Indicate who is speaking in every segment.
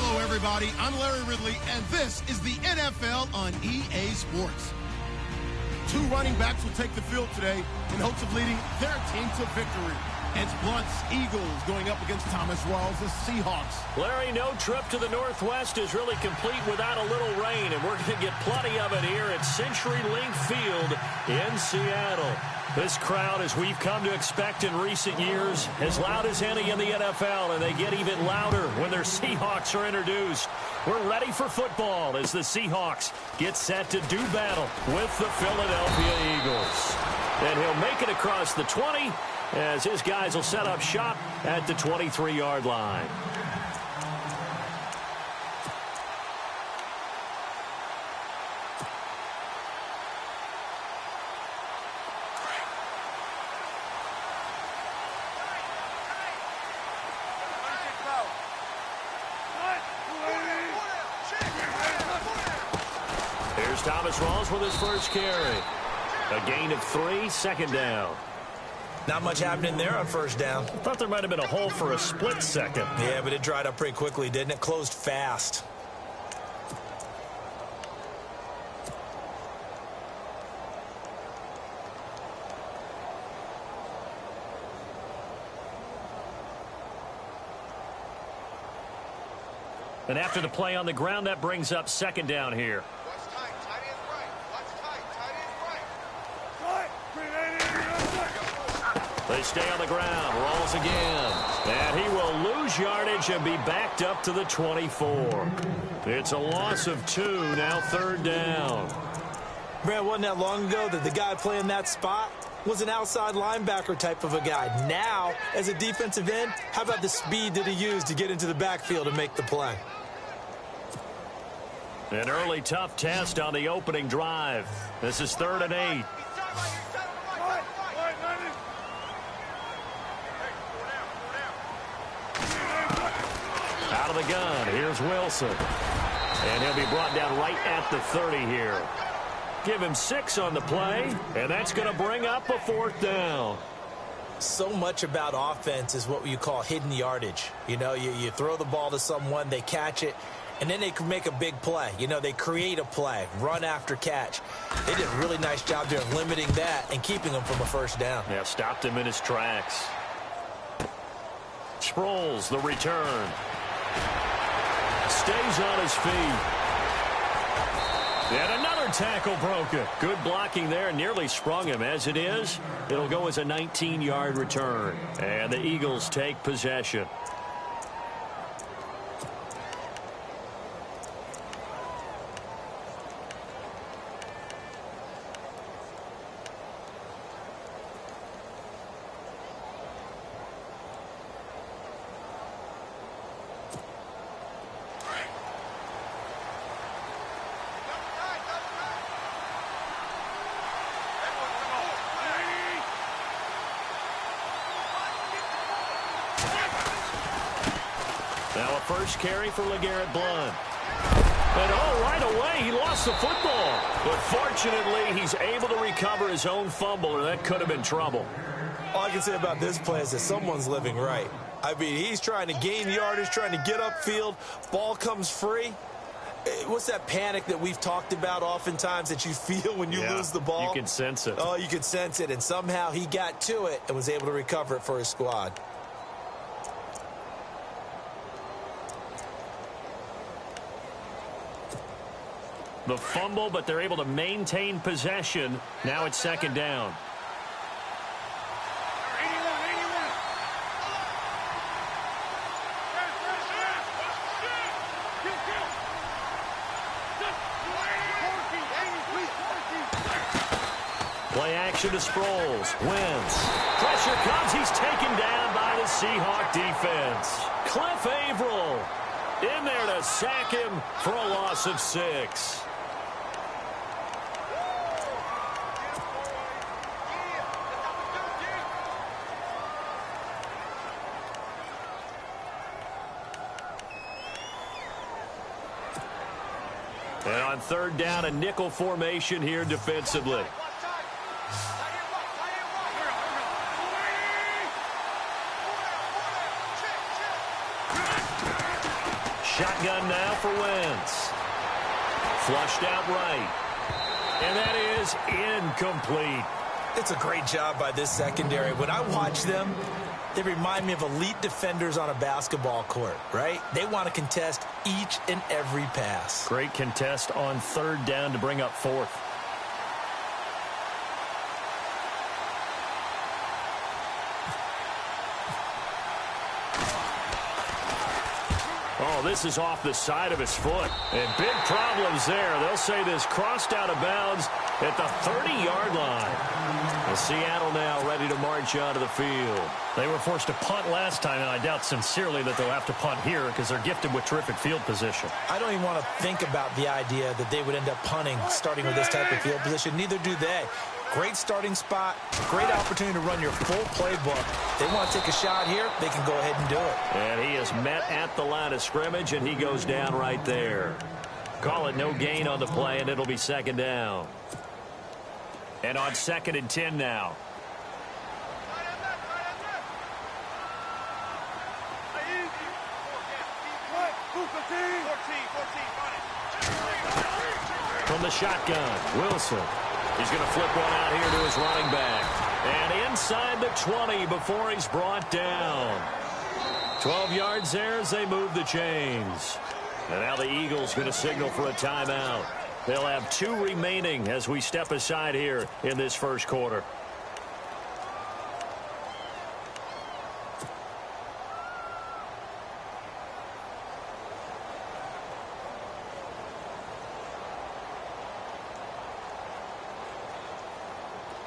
Speaker 1: Hello, everybody. I'm Larry Ridley, and this is the NFL on EA Sports. Two running backs will take the field today in hopes of leading their team to victory. It's Blunt's Eagles going up against Thomas Rawls' Seahawks.
Speaker 2: Larry, no trip to the Northwest is really complete without a little rain, and we're going to get plenty of it here at CenturyLink Field in Seattle. This crowd, as we've come to expect in recent years, as loud as any in the NFL, and they get even louder when their Seahawks are introduced. We're ready for football as the Seahawks get set to do battle with the Philadelphia Eagles. And he'll make it across the 20 as his guys will set up shop at the 23-yard line. Here's Thomas Rawls with his first carry. A gain of 3, second down.
Speaker 3: Not much happening there on first down.
Speaker 2: I thought there might have been a hole for a split second.
Speaker 3: Yeah, but it dried up pretty quickly, didn't it? Closed fast.
Speaker 2: And after the play on the ground, that brings up second down here. They stay on the ground. Rolls again. And he will lose yardage and be backed up to the 24. It's a loss of 2, now third down.
Speaker 3: Brad, wasn't that long ago that the guy playing that spot was an outside linebacker type of a guy? Now, as a defensive end, how about the speed that he used to get into the backfield and make the play?
Speaker 2: An early tough test on the opening drive. This is 3rd and 8. Out of the gun, here's Wilson. And he'll be brought down right at the 30 here. Give him 6 on the play, and that's going to bring up a 4th down.
Speaker 3: So much about offense is what you call hidden yardage. You know, you throw the ball to someone, they catch it, and then they can make a big play. You know, they create a play, run after catch. They did a really nice job there of limiting that and keeping him from a first down.
Speaker 2: Yeah, stopped him in his tracks. Sproles, the return. Stays on his feet. And another tackle broken. Good blocking there. Nearly sprung him. As it is, it'll go as a 19-yard return. And the Eagles take possession. Now a first carry for LeGarrette Blount. And right away, he lost the football. But fortunately, he's able to recover his own fumble, or that could have been trouble.
Speaker 3: All I can say about this play is that someone's living right. I mean, he's trying to gain yardage, trying to get upfield. Ball comes free. What's that panic that we've talked about oftentimes that you feel when you lose the ball?
Speaker 2: You can sense it.
Speaker 3: Oh, you can sense it. And somehow he got to it and was able to recover it for his squad.
Speaker 2: The fumble, but they're able to maintain possession. Now it's second down. Play action to Sproles. Wins. Pressure comes. He's taken down by the Seahawk defense. Cliff Averill in there to sack him for a loss of 6. And on third down, a nickel formation here defensively. Shotgun now for Wentz. Flushed out right. And that is incomplete.
Speaker 3: It's a great job by this secondary. When I watch them, they remind me of elite defenders on a basketball court, right? They want to contest each and every pass.
Speaker 2: Great contest on third down to bring up fourth. Oh, this is off the side of his foot. And big problems there. They'll say this crossed out of bounds at the 30-yard line. And Seattle now ready to march onto the field. They were forced to punt last time, and I doubt sincerely that they'll have to punt here because they're gifted with terrific field position.
Speaker 3: I don't even want to think about the idea that they would end up punting starting with this type of field position. Neither do they. Great starting spot, great opportunity to run your full playbook. They want to take a shot here, they can go ahead and do it.
Speaker 2: And he is met at the line of scrimmage, and he goes down right there. Call it no gain on the play, and it'll be second down. And on 2nd and 10 now. From the shotgun, Wilson. He's going to flip one out here to his running back. And inside the 20 before he's brought down. 12 yards there as they move the chains. And now the Eagles going to signal for a timeout. They'll have 2 remaining as we step aside here in this first quarter.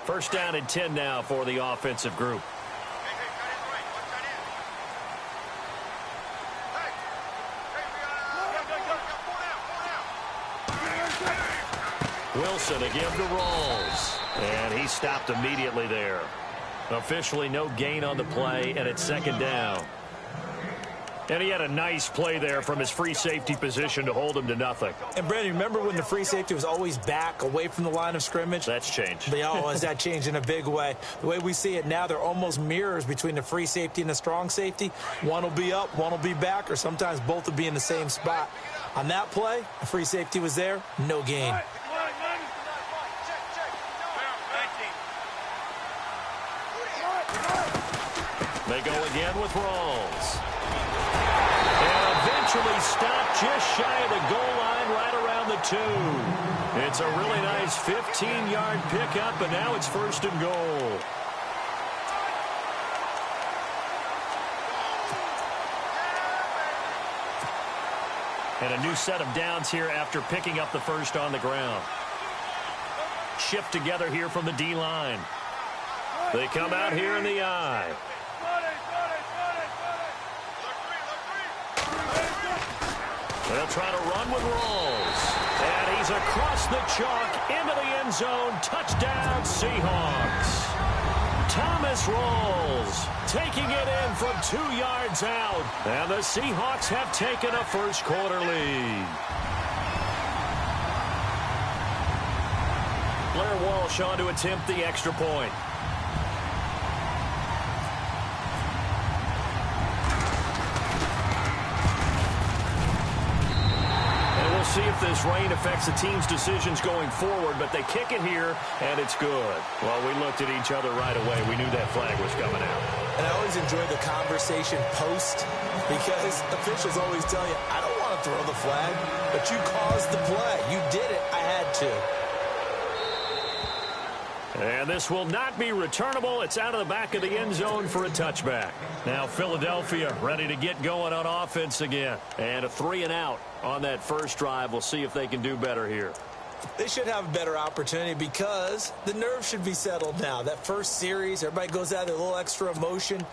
Speaker 2: First down and 10 now for the offensive group. Wilson again to Rawls. And he stopped immediately there. Officially no gain on the play, and it's second down. And he had a nice play there from his free safety position to hold him to nothing.
Speaker 3: And, Brandon, remember when the free safety was always back away from the line of scrimmage?
Speaker 2: That's changed.
Speaker 3: Has that changed in a big way? The way we see it now, they're almost mirrors between the free safety and the strong safety. One will be up, one will be back, or sometimes both will be in the same spot. On that play, the free safety was there, no gain.
Speaker 2: They go again with Rawls. Eventually stopped just shy of the goal line right around the 2. It's a really nice 15-yard pickup, and now it's first and goal. And a new set of downs here after picking up the first on the ground. Shift together here from the D-line. They come out here in the I. They'll try to run with Rawls. And he's across the chalk into the end zone. Touchdown, Seahawks. Thomas Rawls taking it in from 2 yards out. And the Seahawks have taken a first quarter lead. Blair Walsh on to attempt the extra point. See if this rain affects the team's decisions going forward, but they kick it here, and it's good. Well, we looked at each other right away. We knew that flag was coming out.
Speaker 3: And I always enjoy the conversation post because officials always tell you, I don't want to throw the flag, but you caused the play. You did it. I had to.
Speaker 2: And this will not be returnable. It's out of the back of the end zone for a touchback. Now Philadelphia ready to get going on offense again. And a 3-and-out on that first drive. We'll see if they can do better here.
Speaker 3: They should have a better opportunity because the nerves should be settled now. That first series, everybody goes out with a little extra emotion.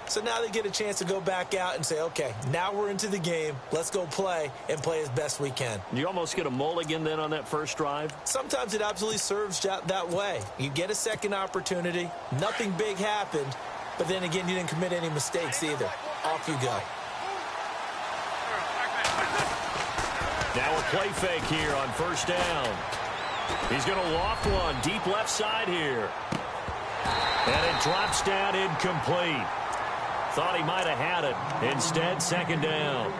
Speaker 3: So now they get a chance to go back out and say, okay, now we're into the game. Let's go play and play as best we can.
Speaker 2: You almost get a mulligan then on that first drive?
Speaker 3: Sometimes it absolutely serves that way. You get a second opportunity. Nothing big happened. But then again, you didn't commit any mistakes either. Off you go.
Speaker 2: Now a play fake here on first down. He's going to loft one deep left side here. And it drops down incomplete. Thought he might have had it. Instead, second down.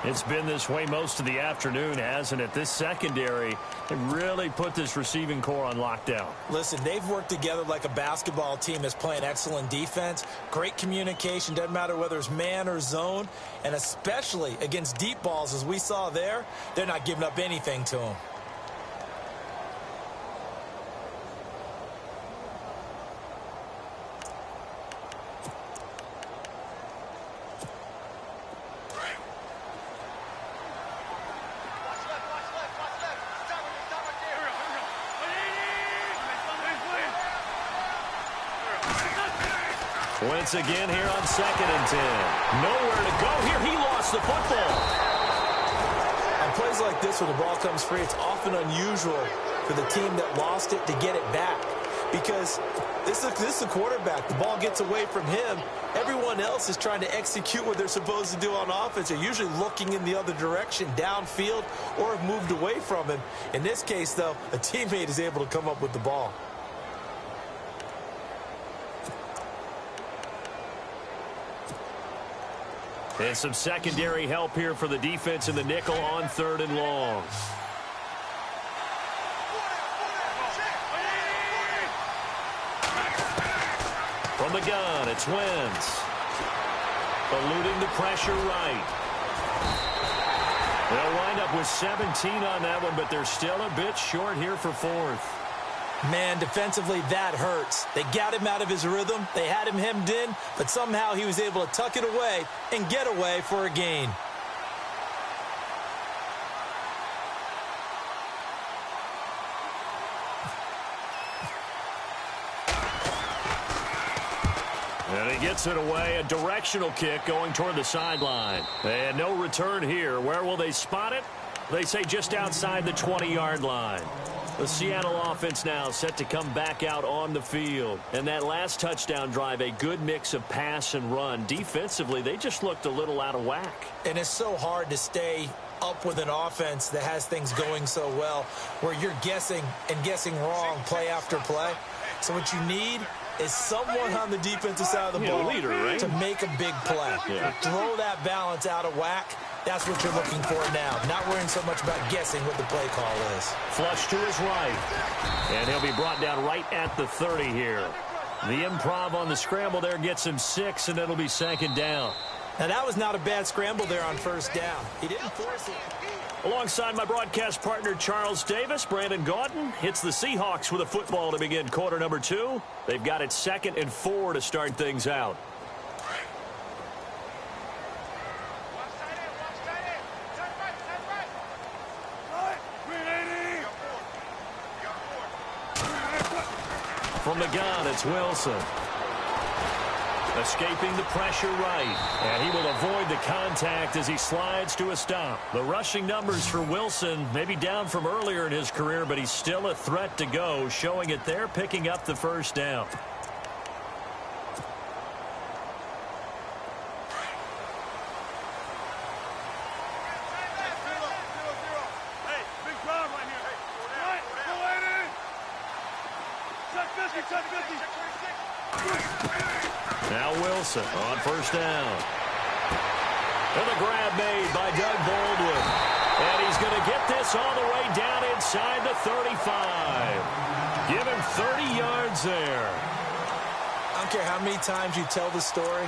Speaker 2: It's been this way most of the afternoon, hasn't it? This secondary, they really put this receiving core on lockdown.
Speaker 3: Listen, they've worked together like a basketball team that's playing excellent defense. Great communication, doesn't matter whether it's man or zone. And especially against deep balls, as we saw there, they're not giving up anything to them.
Speaker 2: Once again here on 2nd and 10. Nowhere to go here. He lost the football.
Speaker 3: On plays like this where the ball comes free, it's often unusual for the team that lost it to get it back. Because this is a quarterback. The ball gets away from him. Everyone else is trying to execute what they're supposed to do on offense. They're usually looking in the other direction, downfield, or have moved away from him. In this case, though, a teammate is able to come up with the ball.
Speaker 2: And some secondary help here for the defense in the nickel on 3rd and long. From the gun, it's Wentz. Eluding the pressure right. They'll wind up with 17 on that one, but they're still a bit short here for 4th.
Speaker 3: Man, defensively, that hurts. They got him out of his rhythm. They had him hemmed in, but somehow he was able to tuck it away and get away for a gain.
Speaker 2: And he gets it away. A directional kick going toward the sideline. And no return here. Where will they spot it? They say just outside the 20-yard line. The Seattle offense now set to come back out on the field. And that last touchdown drive, a good mix of pass and run. Defensively, they just looked a little out of whack.
Speaker 3: And it's so hard to stay up with an offense that has things going so well, where you're guessing and guessing wrong play after play. So what you need is someone on the defensive side of the ball
Speaker 2: leader, right?
Speaker 3: to make a big play.
Speaker 2: Yeah.
Speaker 3: Throw that balance out of whack. That's what you're looking for now. Not worrying so much about guessing what the play call is.
Speaker 2: Flush to his right. And he'll be brought down right at the 30 here. The improv on the scramble there gets him 6, and it'll be 2nd down.
Speaker 3: Now, that was not a bad scramble there on 1st down. He didn't force it.
Speaker 2: Alongside my broadcast partner, Charles Davis, Brandon Gaudin hits the Seahawks with a football to begin quarter number 2. They've got it 2nd and 4 to start things out. From the gun, it's Wilson. Escaping the pressure right. And he will avoid the contact as he slides to a stop. The rushing numbers for Wilson may be down from earlier in his career, but he's still a threat to go, showing it there, picking up the 1st down. Now Wilson on 1st down. And the grab made by Doug Baldwin. And he's going to get this all the way down inside the 35. Give him 30 yards there.
Speaker 3: I don't care how many times you tell the story,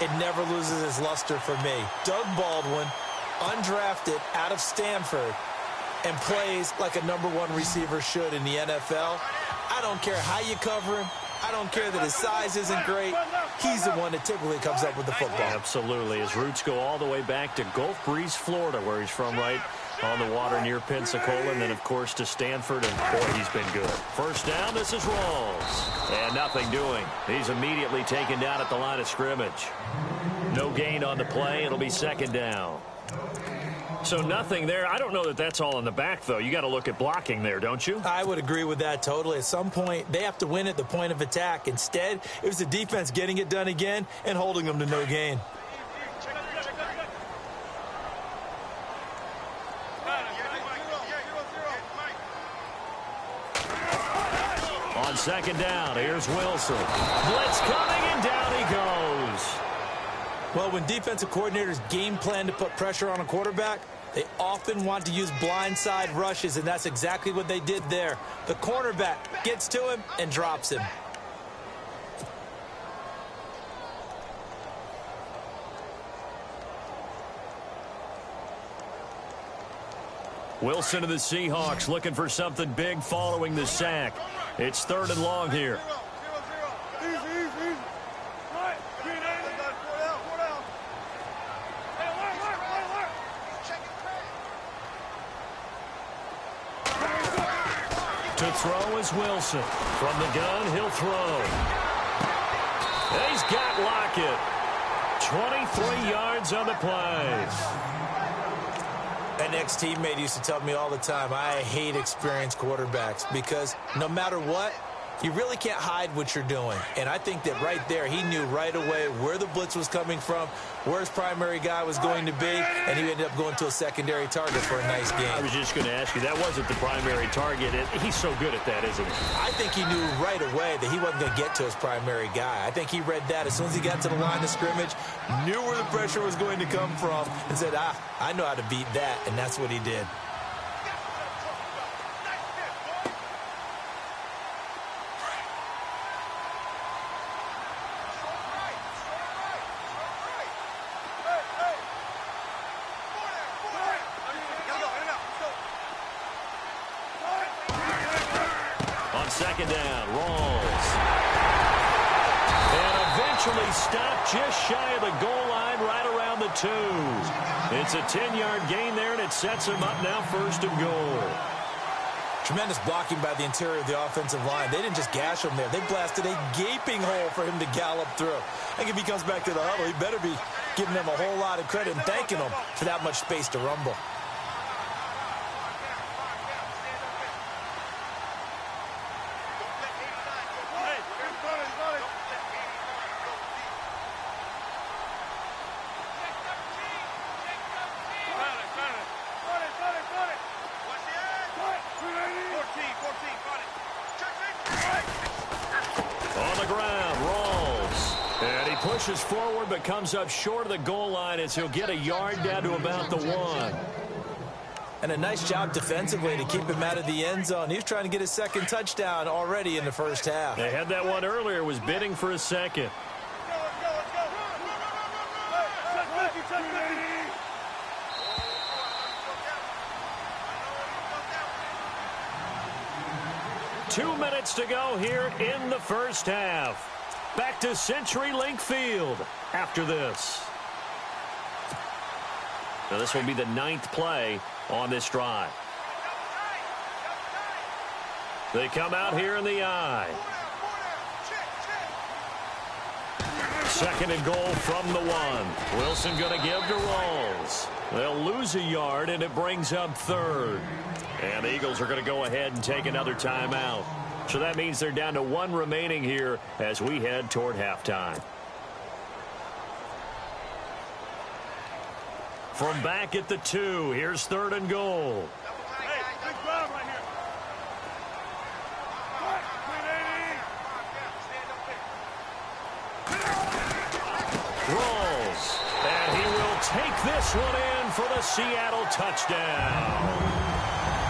Speaker 3: it never loses its luster for me. Doug Baldwin, undrafted out of Stanford, and plays like a #1 receiver should in the NFL. I don't care how you cover him. I don't care that his size isn't great. He's the one that typically comes up with the football.
Speaker 2: Absolutely. His roots go all the way back to Gulf Breeze, Florida, where he's from, right on the water near Pensacola, and then, of course, to Stanford, and, boy, he's been good. 1st down, this is Rawls. And nothing doing. He's immediately taken down at the line of scrimmage. No gain on the play. It'll be 2nd down. So nothing there. I don't know that that's all in the back, though. You got to look at blocking there, don't you?
Speaker 3: I would agree with that totally. At some point, they have to win at the point of attack. Instead, it was the defense getting it done again and holding them to no gain.
Speaker 2: On 2nd down, here's Wilson. Blitz coming, and down he goes.
Speaker 3: Well, when defensive coordinators game plan to put pressure on a quarterback, they often want to use blindside rushes, and that's exactly what they did there. The cornerback gets to him and drops him.
Speaker 2: Wilson of the Seahawks looking for something big following the sack. It's 3rd and long here. To throw is Wilson. From the gun, he'll throw. He's got Lockett. 23 yards on the play.
Speaker 3: An ex-teammate used to tell me all the time, I hate experienced quarterbacks because no matter what, you really can't hide what you're doing. And I think that right there, he knew right away where the blitz was coming from, where his primary guy was going to be, and he ended up going to a secondary target for a nice game.
Speaker 2: I was just going to ask you, that wasn't the primary target. He's so good at that, isn't he?
Speaker 3: I think he knew right away that he wasn't going to get to his primary guy. I think he read that as soon as he got to the line of scrimmage, knew where the pressure was going to come from, and said, I know how to beat that, and that's what he did.
Speaker 2: Second down, Rawls. And eventually stopped just shy of the goal line right around the 2. It's a 10-yard gain there, and it sets him up now 1st and goal.
Speaker 3: Tremendous blocking by the interior of the offensive line. They didn't just gash him there. They blasted a gaping hole for him to gallop through. I think if he comes back to the huddle, he better be giving them a whole lot of credit and thanking them for that much space to rumble.
Speaker 2: Pushes forward but comes up short of the goal line as he'll get a yard down to about the 1.
Speaker 3: And a nice job defensively to keep him out of the end zone. He was trying to get his 2nd touchdown already in the first half.
Speaker 2: They had that one earlier, was bidding for a 2nd. Two minutes to go here in the first half. Back to CenturyLink Field after this. Now this will be the 9th play on this drive. They come out here in the I. 2nd and goal from the 1. Wilson going to give to Rawls. They'll lose a yard, and it brings up 3rd. And the Eagles are going to go ahead and take another timeout. So that means they're down to 1 remaining here as we head toward halftime. From back at the 2, here's 3rd and goal.
Speaker 4: Hey, big drive right here.
Speaker 2: Rolls. And he will take this one in for the Seattle touchdown.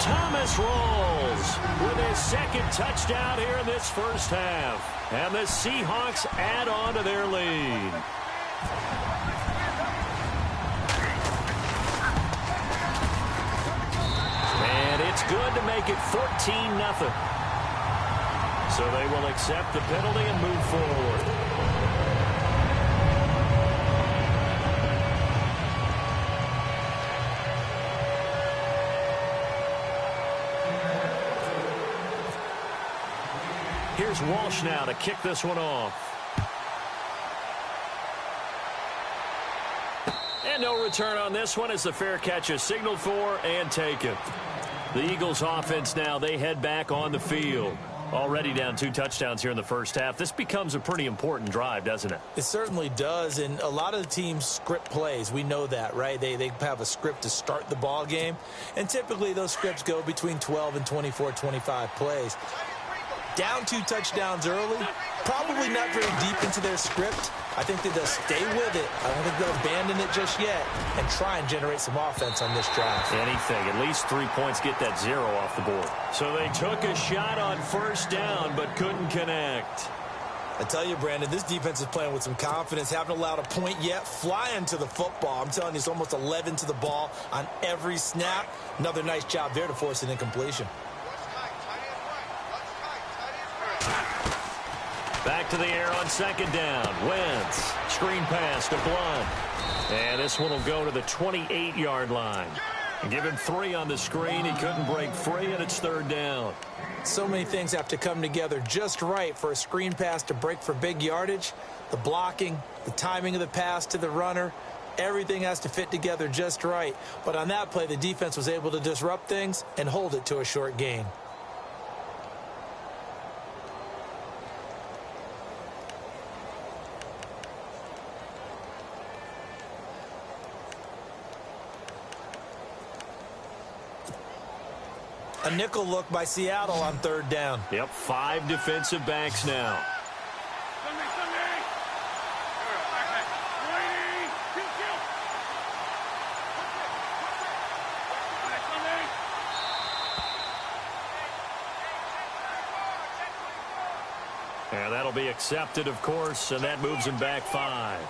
Speaker 2: Thomas Rawls with his 2nd touchdown here in this first half. And the Seahawks add on to their lead. And it's good to make it 14-0. So they will accept the penalty and move forward. Here's Walsh now to kick this one off. And no return on this one as the fair catch is signaled for and taken. The Eagles offense now, they head back on the field. Already down 2 touchdowns here in the first half. This becomes a pretty important drive, doesn't it?
Speaker 3: It certainly does, and a lot of the teams script plays. We know that, right? They have a script to start the ball game, and typically those scripts go between 12 and 24, 25 plays. Down 2 touchdowns early, probably not very deep into their script, I think that they'll stay with it. I don't think they'll abandon it just yet and try and generate some offense on this drive.
Speaker 2: Anything. At least 3 points, get that 0 off the board. So they took a shot on first down but couldn't connect.
Speaker 3: I tell you, Brandon, this defense is playing with some confidence. Haven't allowed a point yet. Flying to the football. I'm telling you, it's almost 11 to the ball on every snap. Another nice job there to force an incompletion.
Speaker 2: Back to the air on second down. Wentz. Screen pass to Blunt. And this one will go to the 28-yard line. Give him 3 on the screen. He couldn't break free, and it's third down.
Speaker 3: So many things have to come together just right for a screen pass to break for big yardage. The blocking, the timing of the pass to the runner, everything has to fit together just right. But on that play, the defense was able to disrupt things and hold it to a short gain. A nickel look by Seattle on third down.
Speaker 2: Yep, 5 defensive backs now. And that'll be accepted, of course, and that moves him back 5.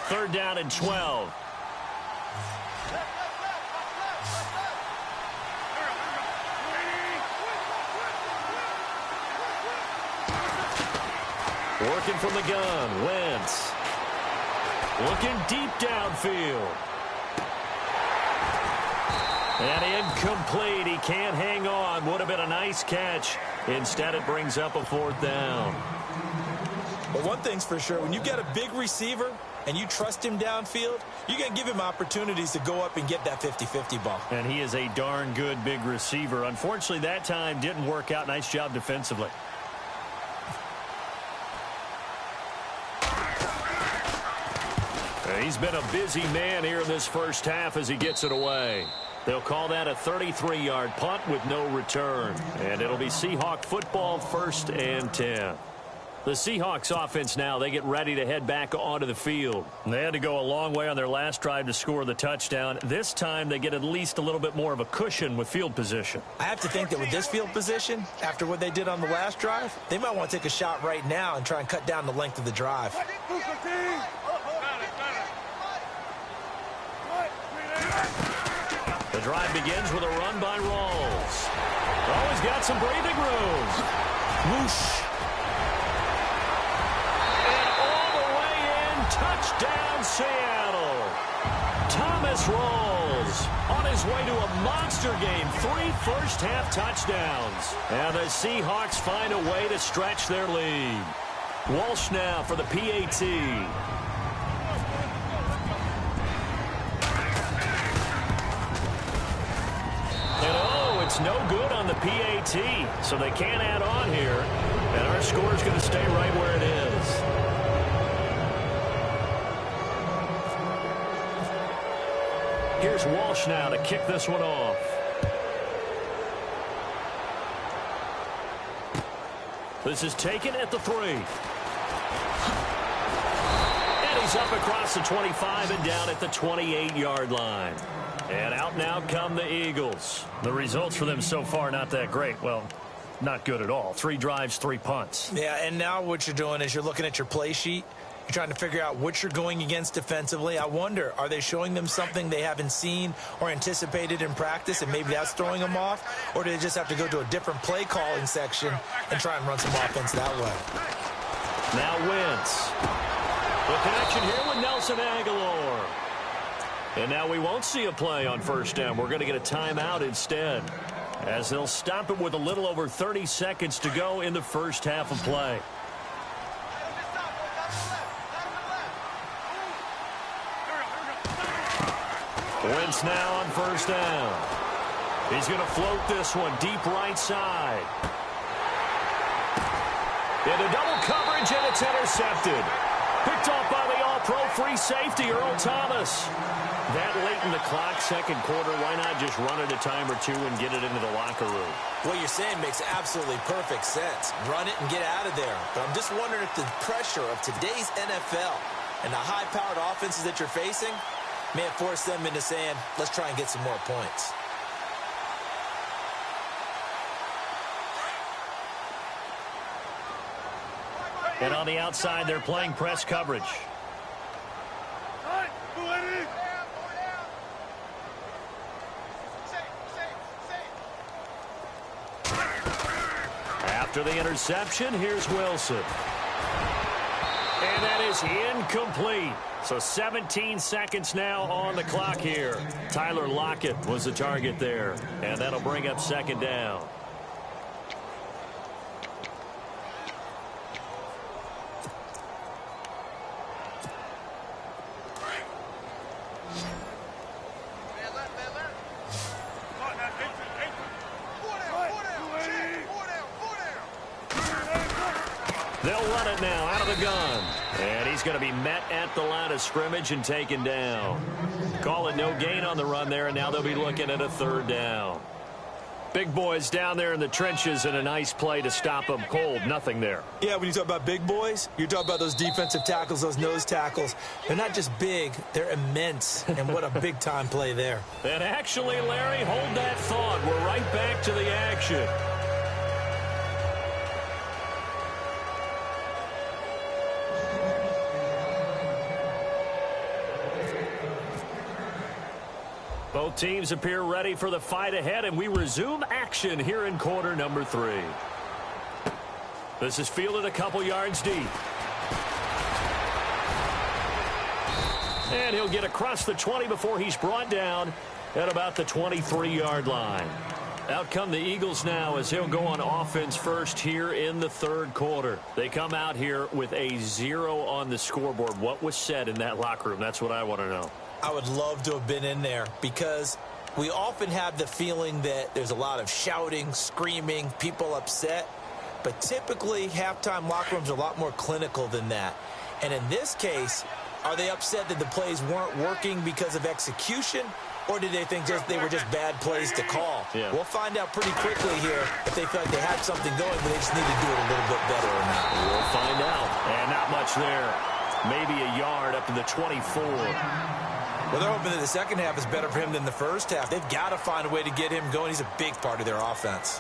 Speaker 2: Third down and 12. Working from the gun, Wentz. Looking deep downfield. And incomplete. He can't hang on. Would have been a nice catch. Instead, it brings up a fourth down.
Speaker 3: But one thing's for sure, when you get a big receiver and you trust him downfield, you can give him opportunities to go up and get that 50-50 ball.
Speaker 2: And he is a darn good big receiver. Unfortunately, that time didn't work out. Nice job defensively. He's been a busy man here in this first half as he gets it away. They'll call that a 33-yard punt with no return. And it'll be Seahawk football, 1st and 10. The Seahawks offense now, they get ready to head back onto the field. They had to go a long way on their last drive to score the touchdown. This time they get at least a little bit more of a cushion with field position.
Speaker 3: I have to think that with this field position, after what they did on the last drive, they might want to take a shot right now and try and cut down the length of the drive.
Speaker 2: The drive begins with a run by Rawls. Oh, he's got some breathing room.
Speaker 3: Whoosh.
Speaker 2: Touchdown, Seattle. Thomas Rawls on his way to a monster game. 3 first-half touchdowns. And the Seahawks find a way to stretch their lead. Walsh now for the PAT. And oh, it's no good on the PAT. So they can't add on here. And our score is going to stay right where it is. Here's Walsh now to kick this one off. This is taken at the 3. And he's up across the 25 and down at the 28-yard line. And out now come the Eagles. The results for them so far not that great. Well, not good at all. 3 drives, 3 punts.
Speaker 3: Yeah, and now what you're doing is you're looking at your play sheet. You're trying to figure out what you're going against defensively. I wonder, are they showing them something they haven't seen or anticipated in practice, and maybe that's throwing them off? Or do they just have to go to a different play calling section and try and run some offense that way?
Speaker 2: Now Wentz. The connection here with Nelson Aguilar. And now we won't see a play on first down. We're going to get a timeout instead, as they'll stop it with a little over 30 seconds to go in the first half of play. Wentz now on first down. He's going to float this one deep right side. Into double coverage, and it's intercepted. Picked off by the all-pro free safety, Earl Thomas. That late in the clock, second quarter, why not just run it a time or two and get it into the locker room?
Speaker 3: What you're saying makes absolutely perfect sense. Run it and get out of there. But I'm just wondering if the pressure of today's NFL and the high-powered offenses that you're facing may have forced them into saying, let's try and get some more points.
Speaker 2: And on the outside, they're playing press coverage. After the interception, here's Wilson. And that is incomplete. So 17 seconds now on the clock here. Tyler Lockett was the target there. And that'll bring up second down. They'll run it now out of the gun. And he's going to be met at the line of scrimmage and taken down. Call it no gain on the run there, and now they'll be looking at a third down. Big boys down there in the trenches, and a nice play to stop them cold. Nothing there.
Speaker 3: Yeah, when you talk about big boys, you're talking about those defensive tackles, those nose tackles. They're not just big, they're immense. And what a big-time play there.
Speaker 2: And actually, Larry, hold that thought. We're right back to the action. Both teams appear ready for the fight ahead, and we resume action here in quarter number 3. This is fielded a couple yards deep. And he'll get across the 20 before he's brought down at about the 23-yard line. Out come the Eagles now as he'll go on offense first here in the third quarter. They come out here with a 0 on the scoreboard. What was said in that locker room? That's what I want to know.
Speaker 3: I would love to have been in there because we often have the feeling that there's a lot of shouting, screaming, people upset. But typically, halftime locker rooms are a lot more clinical than that. And in this case, are they upset that the plays weren't working because of execution? Or did they think they were just bad plays to call?
Speaker 2: Yeah.
Speaker 3: We'll find out pretty quickly here if they felt like they had something going, but they just need to do it a little bit better or not.
Speaker 2: We'll find out. And not much there. Maybe a yard up to the 24.
Speaker 3: Well, they're hoping that the second half is better for him than the first half. They've got to find a way to get him going. He's a big part of their offense.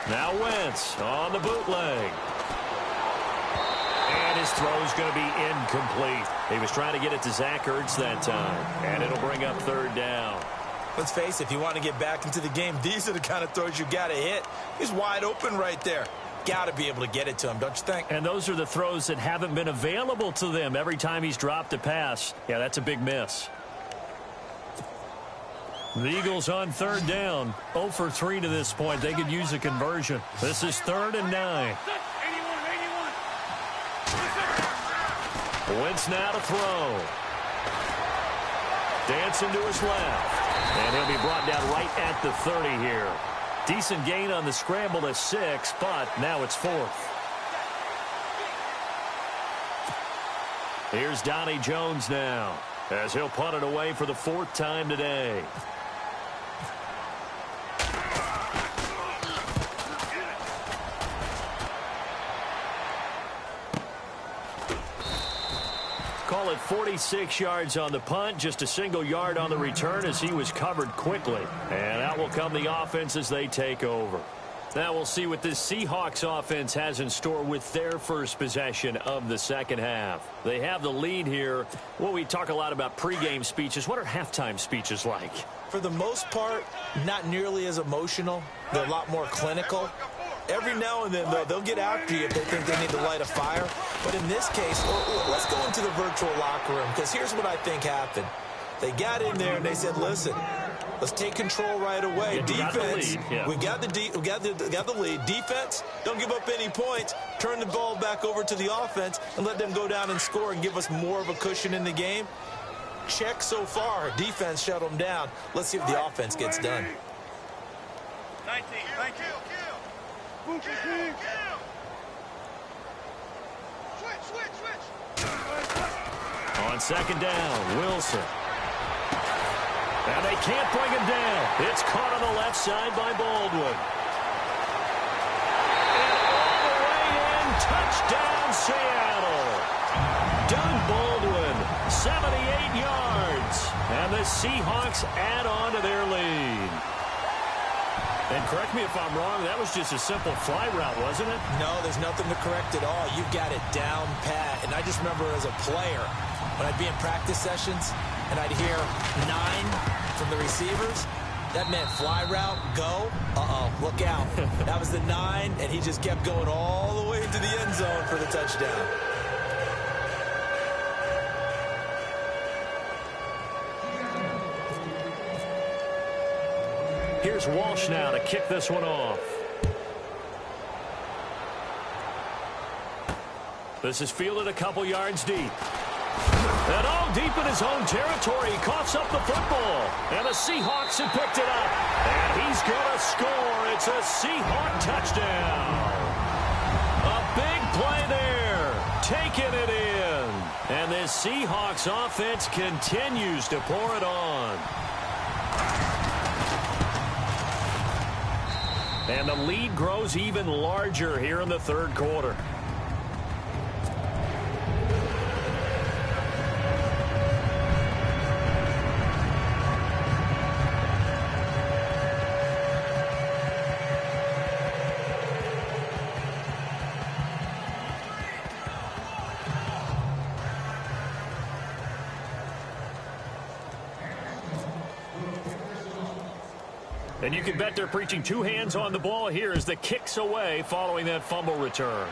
Speaker 2: Now Wentz on the bootleg. And his throw's going to be incomplete. He was trying to get it to Zach Ertz that time. And it'll bring up third down.
Speaker 3: Let's face it, if you want to get back into the game, these are the kind of throws you got to hit. He's wide open right there. Got to be able to get it to him, don't you think?
Speaker 2: And those are the throws that haven't been available to them every time he's dropped a pass. Yeah, that's a big miss. The Eagles on third down. 0 for 3 to this point. They could use a conversion. This is 3rd and 9. Wentz now to throw. Dancing to his left. And he'll be brought down right at the 30 here. Decent gain on the scramble to 6, but now it's 4th. Here's Donnie Jones now as he'll punt it away for the 4th time today. Call it 46 yards on the punt, just a single yard on the return as he was covered quickly. And out will come the offense as they take over. Now we'll see what this Seahawks offense has in store with their first possession of the second half. They have the lead here. Well, we talk a lot about pregame speeches. What are halftime speeches like?
Speaker 3: For the most part, not nearly as emotional. They're a lot more clinical. Every now and then, though, they'll get after you if they think they need to light a fire. But in this case, let's go into the virtual locker room, because here's what I think happened. They got in there and they said, listen, Let's take control right away. Defense, we got the lead. Defense, don't give up any points. Turn the ball back over to the offense and let them go down and score and give us more of a cushion in the game. Check so far. Defense shut them down. Let's see if the offense gets done.
Speaker 4: 19, thank you. Switch.
Speaker 2: On second down, Wilson. And they can't bring him down. It's caught on the left side by Baldwin. And all the way in, touchdown Seattle. Doug Baldwin, 78 yards. And the Seahawks add on to their lead. And correct me if I'm wrong, that was just a simple fly route, wasn't it?
Speaker 3: No, there's nothing to correct at all. You've got it down pat. And I just remember as a player, when I'd be in practice sessions and I'd hear 9 from the receivers, that meant fly route, go, look out. That was the 9, and he just kept going all the way into the end zone for the touchdown.
Speaker 2: Here's Walsh now to kick this one off. This is fielded a couple yards deep. And all deep in his own territory. He coughs up the football. And the Seahawks have picked it up. And he's going to score. It's a Seahawk touchdown. A big play there. Taking it in. And this Seahawks offense continues to pour it on. And the lead grows even larger here in the third quarter. And you can bet they're preaching 2 hands on the ball here as the kick's away following that fumble return.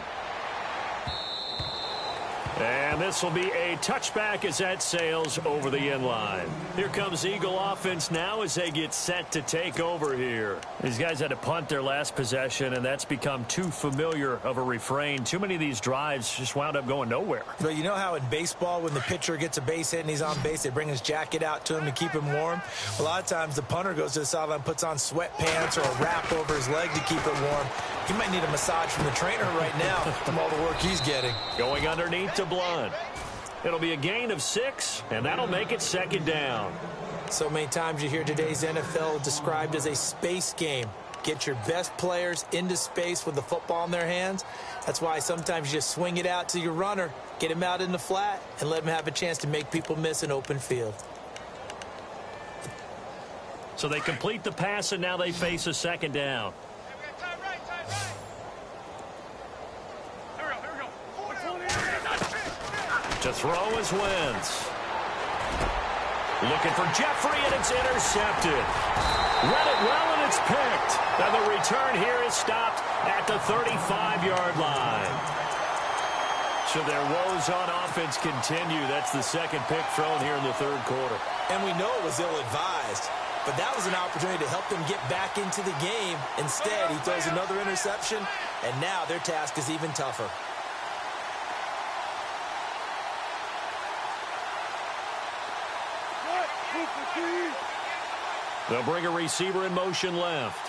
Speaker 2: And this will be a touchback as that sails over the end line. Here comes Eagle offense now as they get set to take over here. These guys had to punt their last possession, and that's become too familiar of a refrain. Too many of these drives just wound up going nowhere.
Speaker 3: But you know how in baseball when the pitcher gets a base hit and he's on base, they bring his jacket out to him to keep him warm? A lot of times the punter goes to the sideline, puts on sweatpants or a wrap over his leg to keep it warm. He might need a massage from the trainer right now from all the work he's getting.
Speaker 2: Going underneath to Blunt. It'll be a gain of 6, and that'll make it second down.
Speaker 3: So many times you hear today's NFL described as a space game. Get your best players into space with the football in their hands. That's why sometimes you just swing it out to your runner, get him out in the flat, and let him have a chance to make people miss an open field.
Speaker 2: So they complete the pass, and now they face a second down. To throw is Wentz. Looking for Jeffrey, and it's intercepted. Read it well, and it's picked. And the return here is stopped at the 35-yard line. So their woes on offense continue. That's the second pick thrown here in the third quarter.
Speaker 3: And we know it was ill-advised. But that was an opportunity to help them get back into the game. Instead, he throws another interception, and now their task is even tougher.
Speaker 2: They'll bring a receiver in motion left.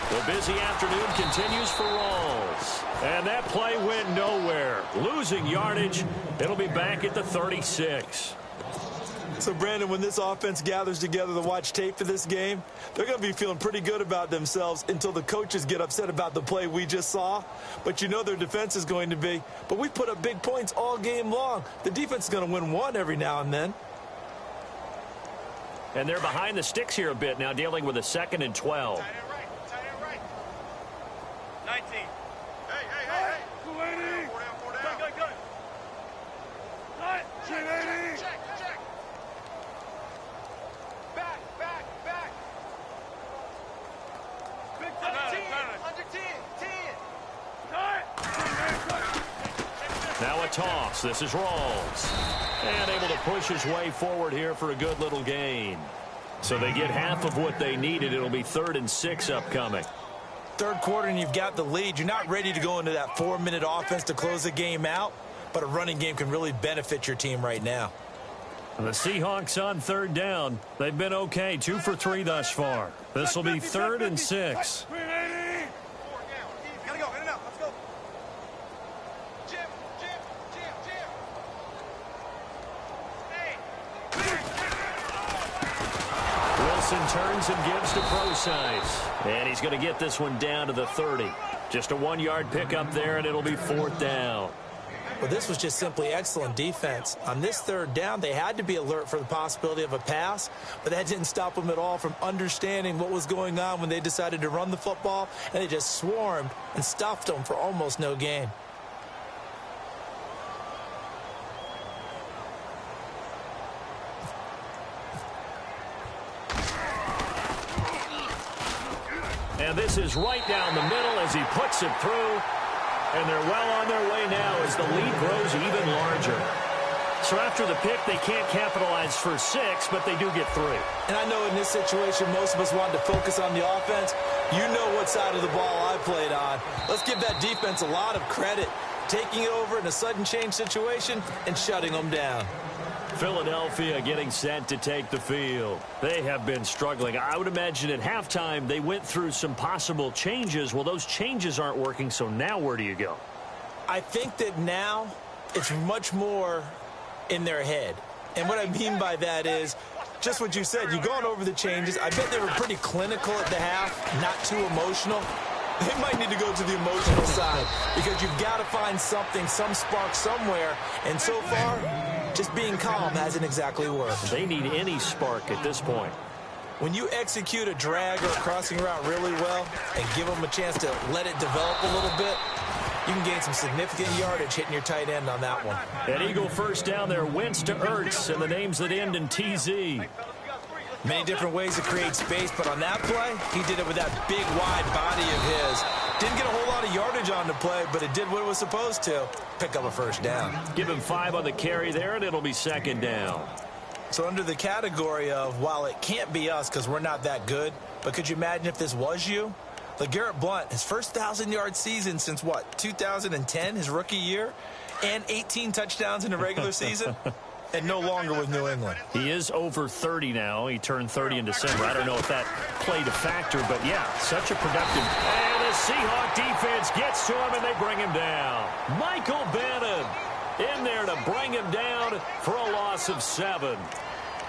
Speaker 2: The busy afternoon continues for Rawls. And that play went nowhere. Losing yardage. It'll be back at the 36.
Speaker 3: So, Brandon, when this offense gathers together to watch tape for this game, they're going to be feeling pretty good about themselves until the coaches get upset about the play we just saw. But you know their defense is going to be. But we put up big points all game long. The defense is going to win one every now and then.
Speaker 2: And they're behind the sticks here a bit now, dealing with a 2nd and 12.
Speaker 4: Tight end right. 19. Hey. 280. Four down. Good. Cut. 280. Check. Back. Big under 10.
Speaker 2: Now a toss. This is Rawls. And able to push his way forward here for a good little gain. So they get half of what they needed. It'll be 3rd and 6 upcoming.
Speaker 3: Third quarter and you've got the lead. You're not ready to go into that 4-minute offense to close the game out, but a running game can really benefit your team right now.
Speaker 2: The Seahawks on 3rd down. They've been okay, 2 for 3 thus far. This will be 3rd and 6.
Speaker 4: Gotta go, in and out, let's go. Jim. Hey.
Speaker 2: Wilson turns and gives to Procise. And he's going to get this one down to the 30. Just a 1-yard pickup there, and it'll be 4th down.
Speaker 3: Well, this was just simply excellent defense. On this 3rd down, they had to be alert for the possibility of a pass, but that didn't stop them at all from understanding what was going on when they decided to run the football, and they just swarmed and stuffed them for almost no gain.
Speaker 2: And this is right down the middle as he puts it through. And they're well on their way now as the lead grows even larger. So after the pick, they can't capitalize for 6, but they do get 3.
Speaker 3: And I know in this situation, most of us wanted to focus on the offense. You know what side of the ball I played on. Let's give that defense a lot of credit, taking it over in a sudden change situation and shutting them down.
Speaker 2: Philadelphia getting set to take the field. They have been struggling. I would imagine at halftime they went through some possible changes. Well, those changes aren't working, so now where do you go?
Speaker 3: I think that now it's much more in their head. And what I mean by that is just what you said. You've gone over the changes. I bet they were pretty clinical at the half, not too emotional. They might need to go to the emotional side because you've got to find something, some spark somewhere. And so far, just being calm hasn't exactly worked.
Speaker 2: They need any spark at this point.
Speaker 3: When you execute a drag or a crossing route really well and give them a chance to let it develop a little bit, you can gain some significant yardage hitting your tight end on that one.
Speaker 2: An Eagle first down there, Wentz to Ertz, and the names that end in TZ.
Speaker 3: Many different ways to create space, but on that play, he did it with that big, wide body of his. Didn't get a whole lot of yardage on the play, but it did what it was supposed to. Pick up a first down.
Speaker 2: Give him 5 on the carry there, and it'll be 2nd down.
Speaker 3: So under the category of, while it can't be us because we're not that good, but could you imagine if this was you? LeGarrette Blount, his first 1,000-yard season since, what, 2010, his rookie year, and 18 touchdowns in the regular season? And no longer with New England.
Speaker 2: He is over 30 now. He turned 30 in December. I don't know if that played a factor, but yeah, such a productive. And the Seahawk defense gets to him, and they bring him down. Michael Bannon in there to bring him down for a loss of 7.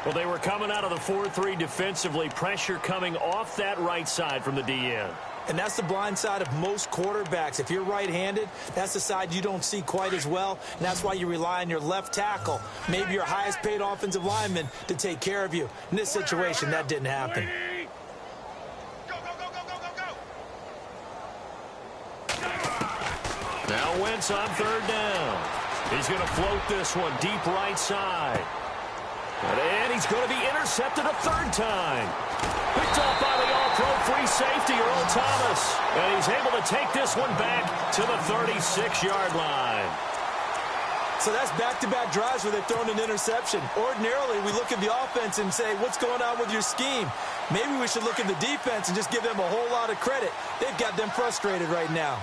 Speaker 2: Well, they were coming out of the 4-3 defensively. Pressure coming off that right side from the DN.
Speaker 3: And that's the blind side of most quarterbacks. If you're right-handed, that's the side you don't see quite as well, and that's why you rely on your left tackle, maybe your highest-paid offensive lineman, to take care of you. In this situation, that didn't happen.
Speaker 2: Now Wentz on 3rd down. He's going to float this one deep right side. And he's going to be intercepted a 3rd time. Picked off by the all-pro free safety, Earl Thomas. And he's able to take this one back to the 36-yard line.
Speaker 3: So that's back-to-back drives where they've thrown an interception. Ordinarily, we look at the offense and say, what's going on with your scheme? Maybe we should look at the defense and just give them a whole lot of credit. They've got them frustrated right now.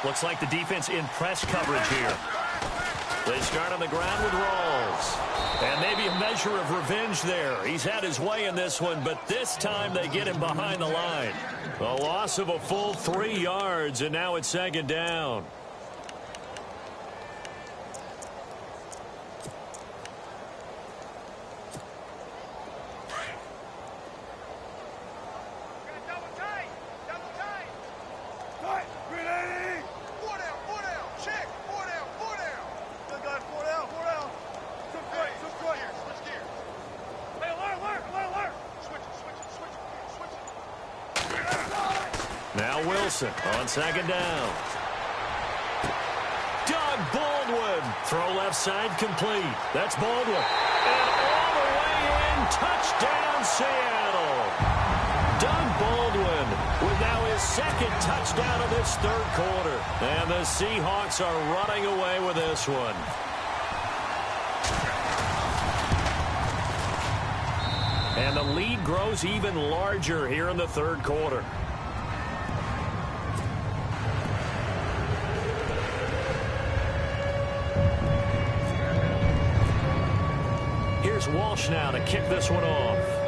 Speaker 2: Looks like the defense in press coverage here. They start on the ground with Rawls. And maybe a measure of revenge there. He's had his way in this one, but this time they get him behind the line. A loss of a full 3 yards, and now it's 2nd down. Now Wilson on 2nd down. Doug Baldwin. Throw left side complete. That's Baldwin. And all the way in. Touchdown, Seattle. Doug Baldwin with now his 2nd touchdown of this 3rd quarter. And the Seahawks are running away with this one. And the lead grows even larger here in the third quarter. Here's Walsh now to kick this one off.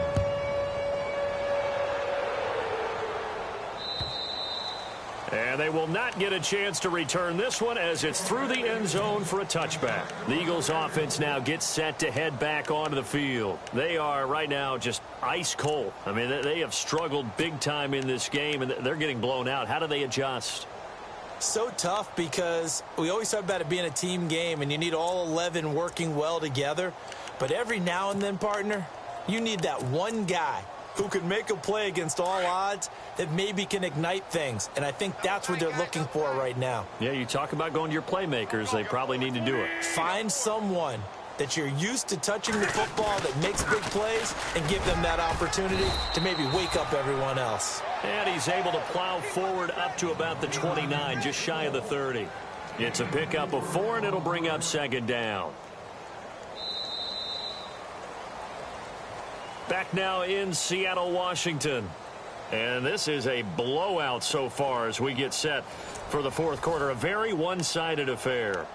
Speaker 2: And they will not get a chance to return this one as it's through the end zone for a touchback. The Eagles offense now gets set to head back onto the field. They are right now just ice cold. I mean, they have struggled big time in this game, and they're getting blown out. How do they adjust?
Speaker 3: So tough because we always talk about it being a team game, and you need all 11 working well together. But every now and then, partner, you need that one guy who can make a play against all odds that maybe can ignite things. And I think that's what they're looking for right now.
Speaker 2: Yeah, you talk about going to your playmakers. They probably need to do it.
Speaker 3: Find someone that you're used to touching the football that makes big plays and give them that opportunity to maybe wake up everyone else.
Speaker 2: And he's able to plow forward up to about the 29, just shy of the 30. It's a pickup of 4, and it'll bring up second down. Back now in Seattle, Washington. And this is a blowout so far as we get set for the fourth quarter. A very one-sided affair.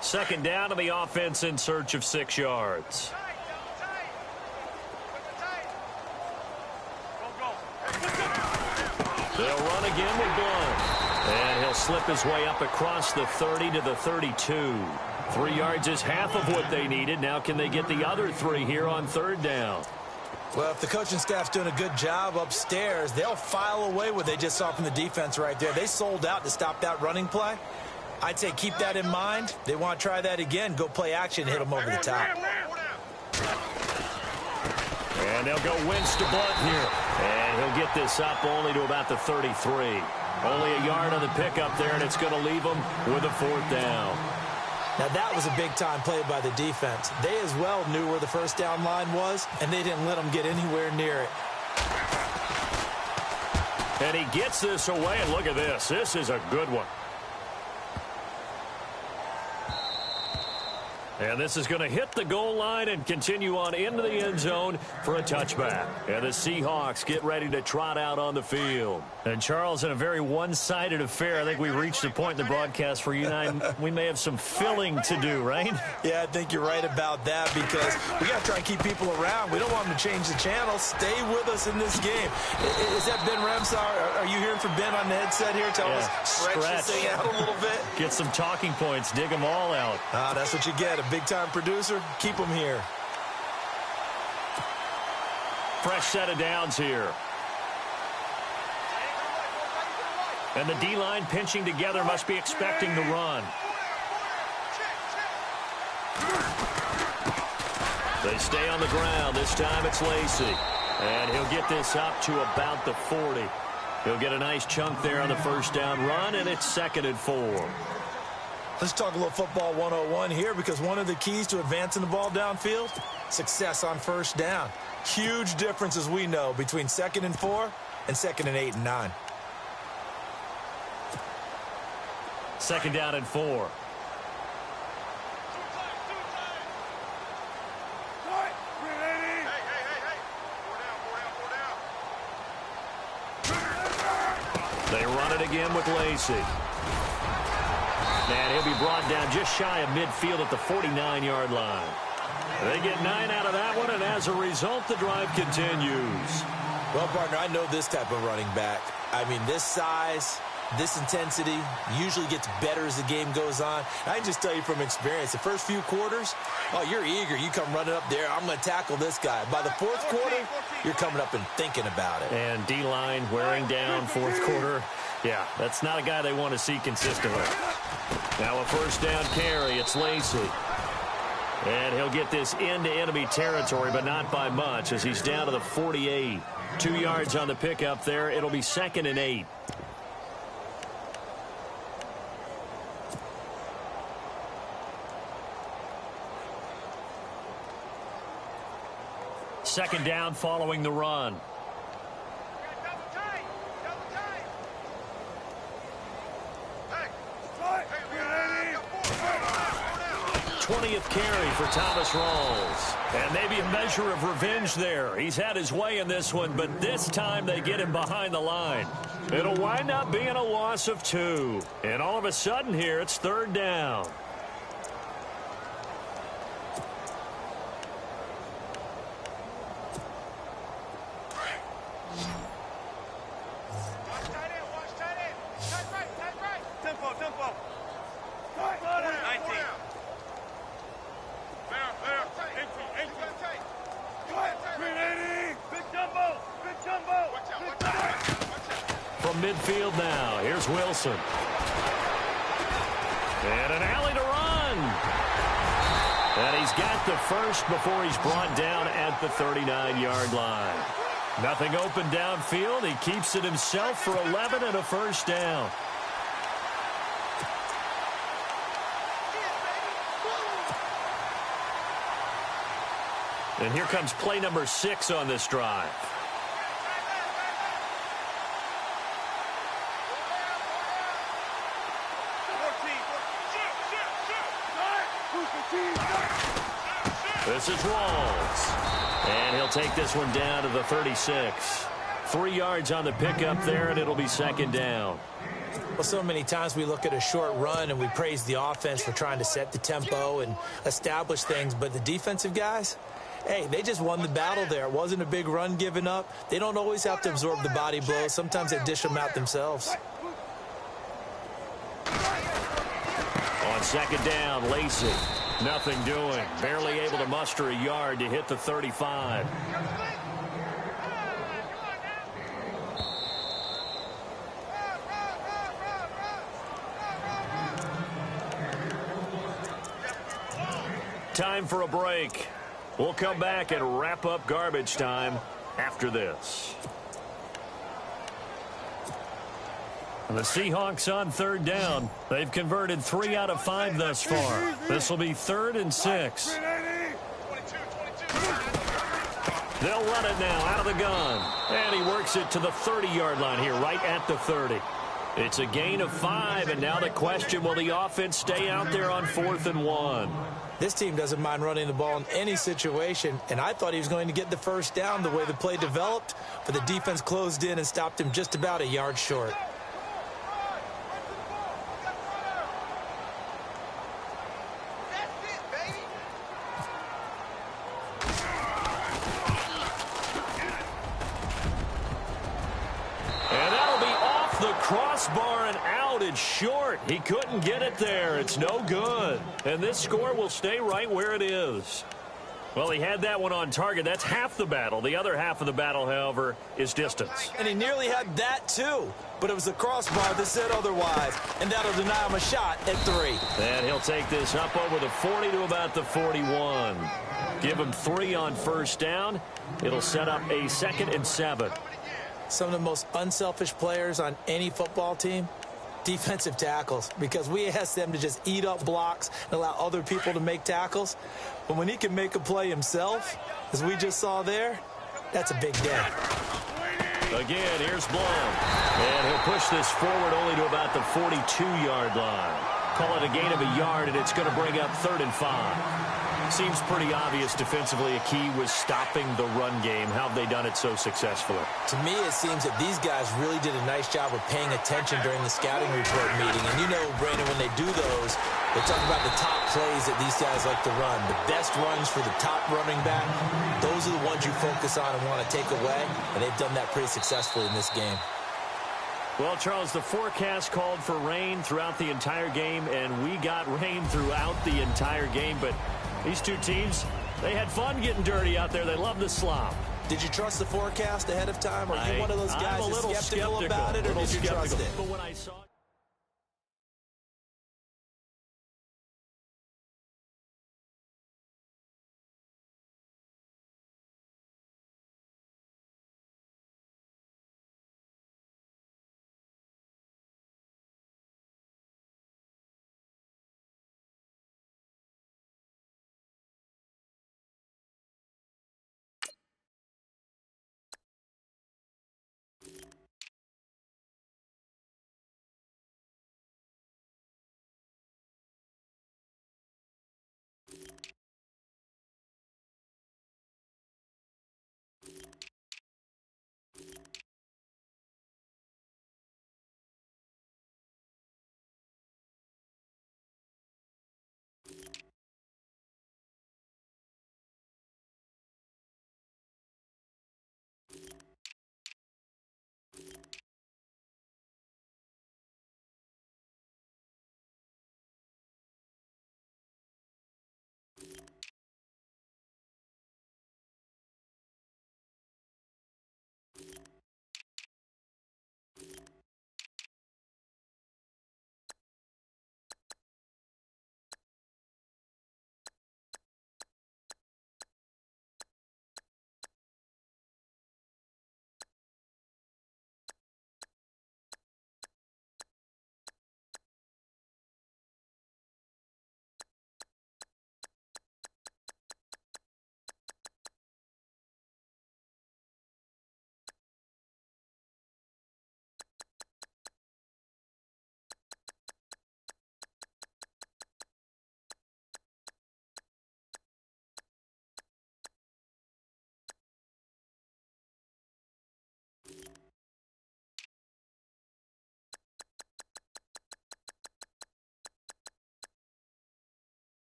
Speaker 2: Second down to the offense in search of 6 yards. They'll run again with Blount. And he'll slip his way up across the 30 to the 32. 3 yards is half of what they needed. Now can they get the other 3 here on third down?
Speaker 3: Well, if the coaching staff's doing a good job upstairs, they'll file away what they just saw from the defense right there. They sold out to stop that running play. I'd say keep that in mind. They want to try that again. Go play action, hit them over the top.
Speaker 2: And they'll go Wentz to Blount here. And he'll get this up only to about the 33. Only a yard on the pickup there, and it's going to leave them with a fourth down.
Speaker 3: Now, that was a big-time play by the defense. They as well knew where the first down line was, and they didn't let them get anywhere near it.
Speaker 2: And he gets this away, and look at this. This is a good one. And this is going to hit the goal line and continue on into the end zone for a touchback. And the Seahawks get ready to trot out on the field. And, Charles, in a very one-sided affair, I think we reached a point in the broadcast where you and I, we may have some filling to do, right?
Speaker 3: Yeah, I think you're right about that because we got to try and keep people around. We don't want them to change the channel. Stay with us in this game. Is that Ben Ramsar? Are you hearing from Ben on the headset here? Tell us, stretch this thing out a little bit.
Speaker 2: Get some talking points. Dig them all out.
Speaker 3: That's what you get. A big-time producer. Keep them here.
Speaker 2: Fresh set of downs here. And the D-line pinching together must be expecting the run. They stay on the ground. This time it's Lacey. And he'll get this up to about the 40. He'll get a nice chunk there on the first down run, and it's 2nd and 4.
Speaker 3: Let's talk a little football 101 here because one of the keys to advancing the ball downfield, success on first down. Huge difference, as we know, between 2nd and 4 and 2nd and 8 and 9.
Speaker 2: 2nd down and 4. They run it again with Lacey. And he'll be brought down just shy of midfield at the 49-yard line. They get 9 out of that one, and as a result, the drive continues.
Speaker 3: Well, partner, I know this type of running back. I mean, this size, this intensity usually gets better as the game goes on. I can just tell you from experience, the first few quarters, oh, you're eager. You come running up there, I'm going to tackle this guy. By the fourth quarter, you're coming up and thinking about it.
Speaker 2: And D-line wearing down fourth quarter. Yeah, that's not a guy they want to see consistently. Now a first down carry. It's Lacey. And he'll get this into enemy territory, but not by much as he's down to the 48. 2 yards on the pickup there. It'll be 2nd and 8. Second down following the run. 20th carry for Thomas Rawls. And maybe a measure of revenge there. He's had his way in this one, but this time they get him behind the line. It'll wind up being a loss of 2. And all of a sudden here, it's 3rd down. From midfield now, here's Wilson. And an alley to run. And he's got the first before he's brought down at the 39-yard line. Nothing open downfield. He keeps it himself for 11 and a first down. And here comes play number 6 on this drive. This is Rawls. And he'll take this one down to the 36. 3 yards on the pickup there, and it'll be 2nd down.
Speaker 3: Well, so many times we look at a short run and we praise the offense for trying to set the tempo and establish things. But the defensive guys, hey, they just won the battle there. It wasn't a big run given up. They don't always have to absorb the body blows. Sometimes they dish them out themselves.
Speaker 2: On 2nd down, Lacey. Nothing doing. Barely able to muster a yard to hit the 35. Time for a break. We'll come back and wrap up garbage time after this. The Seahawks on 3rd down. They've converted 3 out of 5 thus far. This will be 3rd and 6. They'll run it now out of the gun. And he works it to the 30-yard line here, right at the 30. It's a gain of 5, and now the question, will the offense stay out there on 4th and 1?
Speaker 3: This team doesn't mind running the ball in any situation, and I thought he was going to get the first down the way the play developed, but the defense closed in and stopped him just about a yard short.
Speaker 2: Crossbar and out. It's short. He couldn't get it there. It's no good. And this score will stay right where it is. Well, he had that one on target. That's half the battle. The other half of the battle, however, is distance.
Speaker 3: And he nearly had that, too. But it was the crossbar that said otherwise. And that'll deny him a shot at 3.
Speaker 2: And he'll take this up over the 40 to about the 41. Give him 3 on first down. It'll set up a 2nd and 7.
Speaker 3: Some of the most unselfish players on any football team, defensive tackles, because we ask them to just eat up blocks and allow other people to make tackles. But when he can make a play himself, as we just saw there, that's a big day.
Speaker 2: Again, here's Blum. And he'll push this forward only to about the 42-yard line. Call it a gain of a yard, and it's going to bring up 3rd and 5. Seems pretty obvious defensively a key was stopping the run game. How have they done it so successfully?
Speaker 3: To me, it seems that these guys really did a nice job of paying attention during the scouting report meeting. And you know, Brandon, when they do those, they talk about the top plays that these guys like to run. The best runs for the top running back, those are the ones you focus on and want to take away. And they've done that pretty successfully in this game.
Speaker 2: Well, Charles, the forecast called for rain throughout the entire game, and we got rain throughout the entire game. But these two teams, they had fun getting dirty out there. They love the slop.
Speaker 3: Did you trust the forecast ahead of time? Or are you one of those guys that's skeptical about it, or did you trust it?
Speaker 2: But when I saw